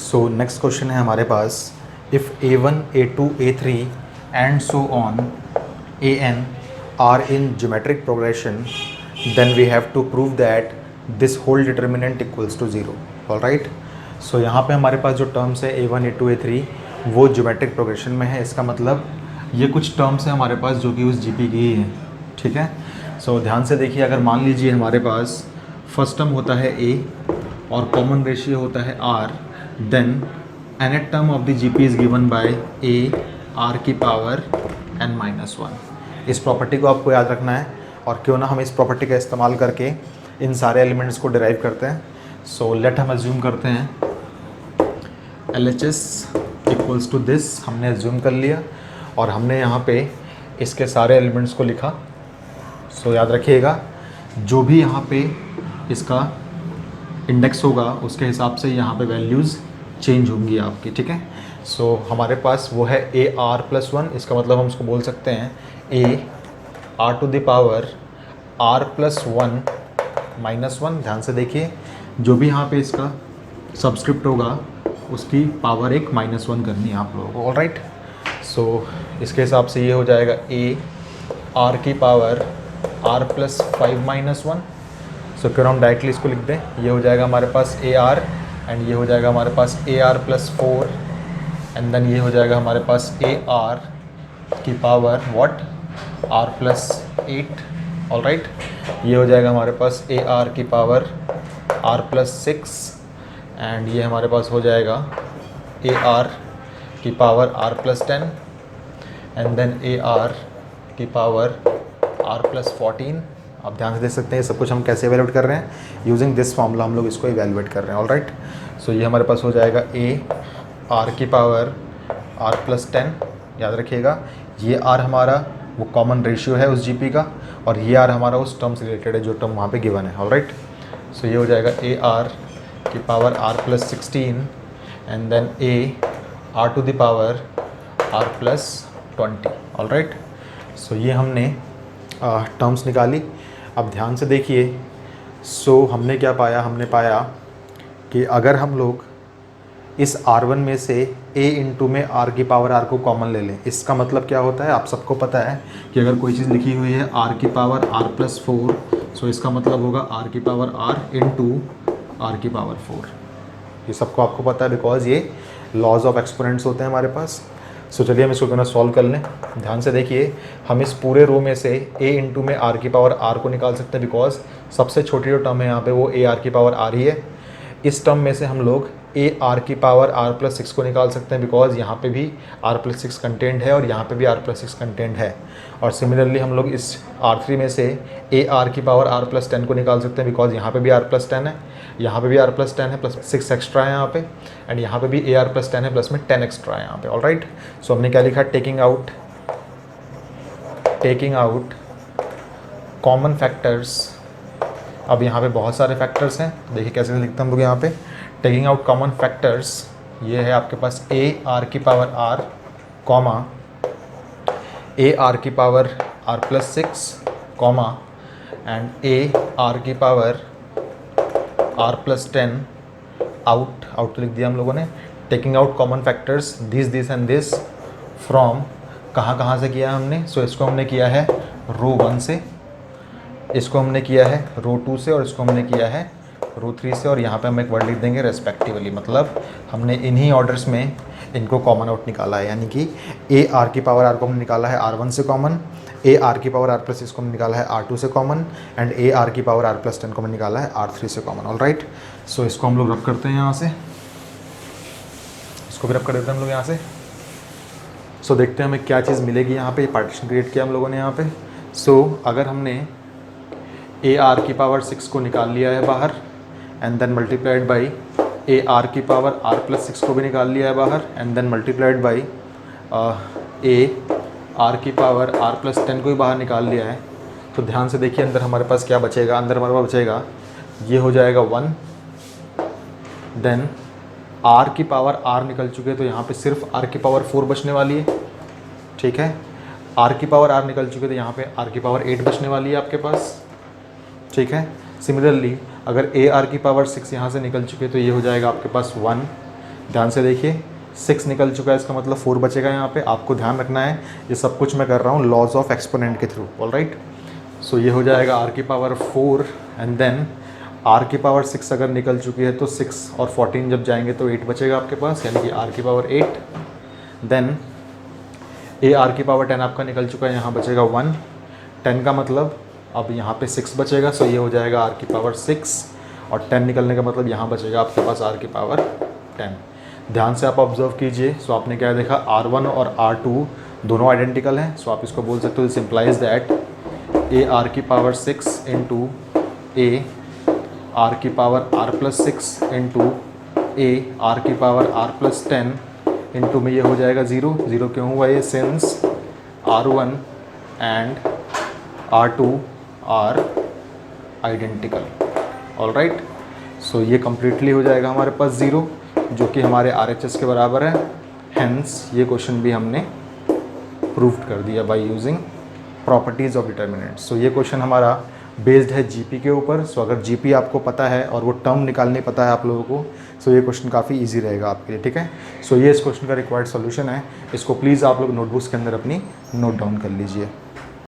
So next question है हमारे पास, if A1 A2 A3 and so on AN are in geometric progression then we have to prove that this whole determinant equals to zero. Alright, so यहाँ पे हमारे पास जो terms है A1 A2 A3 वो geometric progression में है। इसका मतलब ये कुछ टर्म्स हैं हमारे पास जो कि उस GP की ही हैं। ठीक है, सो ध्यान से देखिए, अगर मान लीजिए हमारे पास फर्स्ट टर्म होता है A और कॉमन रेशियो होता है R, then nth term of the GP is given by A R की पावर n-1। इस प्रॉपर्टी को आपको याद रखना है, और क्यों ना हम इस प्रॉपर्टी का इस्तेमाल करके इन सारे एलिमेंट्स को डिराइव करते हैं। सो लेट हम एज्यूम करते हैं LHS इक्वल्स टू दिस, हमने एज्यूम कर लिया और हमने यहाँ पे इसके सारे एलिमेंट्स को लिखा। सो याद रखिएगा, जो भी यहाँ पे इसका इंडेक्स होगा उसके हिसाब से यहाँ पे वैल्यूज़ चेंज होंगी आपकी। ठीक है, सो हमारे पास वो है AR+1, इसका मतलब हम उसको बोल सकते हैं AR to the power R+1-1। ध्यान से देखिए, जो भी यहाँ पे इसका सब्सक्रिप्ट होगा उसकी पावर एक -1 करनी है आप लोगों को। ऑलराइट, सो इसके हिसाब से ये हो जाएगा AR की पावर R+5-1। सो फिर हम डायरेक्टली इसको लिख दें, ये हो जाएगा हमारे पास AR एंड ये हो जाएगा हमारे पास AR+4 एंड देन ये हो जाएगा हमारे पास AR की पावर व्हाट R+8। ऑलराइट, ये हो जाएगा हमारे पास AR की पावर R+6 एंड ये हमारे पास हो जाएगा AR की power R+10 and then AR की पावर R+14। आप ध्यान से देख सकते हैं ये सब कुछ हम कैसे इवेलुएट कर रहे हैं, यूजिंग दिस फॉर्मूला हम लोग इसको इवेलुएट कर रहे हैं। ऑलराइट, सो ये हमारे पास हो जाएगा AR की पावर R+10। याद रखिएगा, ये R हमारा वो कॉमन रेशियो है उस GP का, और ये R हमारा उस टर्म से रिलेटेड है जो टर्म वहाँ पे गिवन है। ऑलराइट, सो ये हो जाएगा AR की power R+16 and then AR to the power R+20। Alright, so ये हमने टर्म्स निकाली। अब ध्यान से देखिए, सो हमने क्या पाया, हमने पाया कि अगर हम लोग इस R1 में से A इंटू में R की पावर R को कॉमन ले लें, इसका मतलब क्या होता है, आप सबको पता है कि अगर कोई चीज़ लिखी हुई है R की पावर R+4, सो इसका मतलब होगा R की पावर R इंटू R की पावर 4। ये सबको आपको पता है बिकॉज ये लॉज ऑफ एक्सपोनेंट्स होते हैं हमारे पास। सो चलिए हम इसको क्यों ना सॉल्व कर लें। ध्यान से देखिए, हम इस पूरे रो में से A इंटू में R की पावर R को निकाल सकते हैं बिकॉज सबसे छोटी जो टर्म है यहाँ पे वो AR की पावर R ही है। इस टर्म में से हम लोग AR की पावर R+6 को निकाल सकते हैं बिकॉज यहाँ पे भी R+6 कंटेंट है और यहाँ पे भी R+6 कंटेंट है। और सिमिलरली हम लोग इस R3 में से AR की पावर R+10 को निकाल सकते हैं बिकॉज यहाँ पे भी R+10 है, यहाँ पे भी R+10 है, प्लस 6 एक्स्ट्रा है यहाँ पे, एंड यहाँ पे भी AR+10 है, प्लस में 10 एक्स्ट्रा है यहाँ पे। ऑलराइट, सो हमने क्या लिखा, टेकिंग आउट कॉमन फैक्टर्स। अब यहाँ पे बहुत सारे फैक्टर्स हैं, देखिए कैसे लिखते हैं हम लोग यहाँ पे, टेकिंग आउट कॉमन फैक्टर्स। ये है आपके पास AR की पावर R कॉमा AR की power R+6 comma and AR की पावर R+10 आउट लिख दिया हम लोगों ने। Taking out common factors this and this from, कहाँ से किया हमने, सो इसको हमने किया है रो 1 से, इसको हमने किया है रो 2 से, और इसको हमने किया है रो 3 से, और यहाँ पे हम एक वर्ड लिख देंगे रेस्पेक्टिवली। मतलब हमने इन्हीं ऑर्डर्स में इनको कॉमन आउट निकाला है, यानी कि AR की पावर R को हमने निकाला है R1 से कॉमन, AR की पावर R+6 को हमने निकाला है R2 से कॉमन, एंड AR की पावर R+10 को हमने निकाला है R3 से कॉमन। ऑलराइट, सो इसको हम लोग रब करते हैं यहाँ से, इसको भी रब कर देते हैं हम लोग यहाँ से। सो देखते हैं हमें क्या चीज़ मिलेगी यहाँ पे। पार्टीशन क्रिएट किया हम लोगों ने यहाँ पे। सो अगर हमने AR की पावर 6 को निकाल लिया है बाहर and then multiplied by AR की पावर R+6 को भी निकाल लिया है बाहर and then multiplied by AR की पावर R+10 को भी बाहर निकाल लिया है, तो ध्यान से देखिए अंदर हमारे पास क्या बचेगा, अंदर हमारे पास बचेगा ये हो जाएगा 1, देन R की पावर R निकल चुके हैं तो यहाँ पे सिर्फ R की पावर 4 बचने वाली है। ठीक है, R की पावर R निकल चुके तो यहाँ पे R की पावर 8 बचने वाली है आपके पास। ठीक है, सिमिलरली अगर AR की पावर 6 यहाँ से निकल चुके तो ये हो जाएगा आपके पास 1, ध्यान से देखिए 6 निकल चुका है, इसका मतलब 4 बचेगा यहाँ पे। आपको ध्यान रखना है ये सब कुछ मैं कर रहा हूँ लॉज ऑफ एक्सपोनेंट के थ्रू, ऑलराइट। सो ये हो जाएगा r की पावर 4 एंड देन r की पावर 6 अगर निकल चुकी है तो 6 और 14 जब जाएंगे तो 8 बचेगा आपके पास, यानी कि r की पावर 8। देन a r की पावर 10 आपका निकल चुका है, यहाँ बचेगा 1। 10 का मतलब अब यहाँ पे 6 बचेगा, सो ये हो जाएगा r की पावर 6 और 10 निकलने का मतलब यहाँ बचेगा आपके पास r की पावर 10। ध्यान से आप ऑब्जर्व कीजिए। सो आपने क्या देखा, r1 और r2 दोनों आइडेंटिकल हैं। सो आप इसको बोल सकते हो this implies that a r की पावर 6 इंटू a r की power r plus 6 into a r की पावर r प्लस 10 इंटू में ये हो जाएगा 0। 0 क्यों हुआ ये, since r1 and r2 are identical, alright. So ये कम्प्लीटली हो जाएगा हमारे पास 0 जो कि हमारे RHS के बराबर है। हेंस ये क्वेश्चन भी हमने प्रूव्ड कर दिया by using properties of determinants. So ये क्वेश्चन हमारा बेस्ड है जीपी के ऊपर। सो अगर जीपी आपको पता है और वो टर्म निकालने पता है आप लोगों को, सो ये क्वेश्चन काफ़ी इजी रहेगा आपके लिए, ठीक है। सो ये इस क्वेश्चन का रिक्वायर्ड सॉल्यूशन है। इसको प्लीज़ आप लोग नोटबुक्स के अंदर अपनी नोट डाउन कर लीजिए।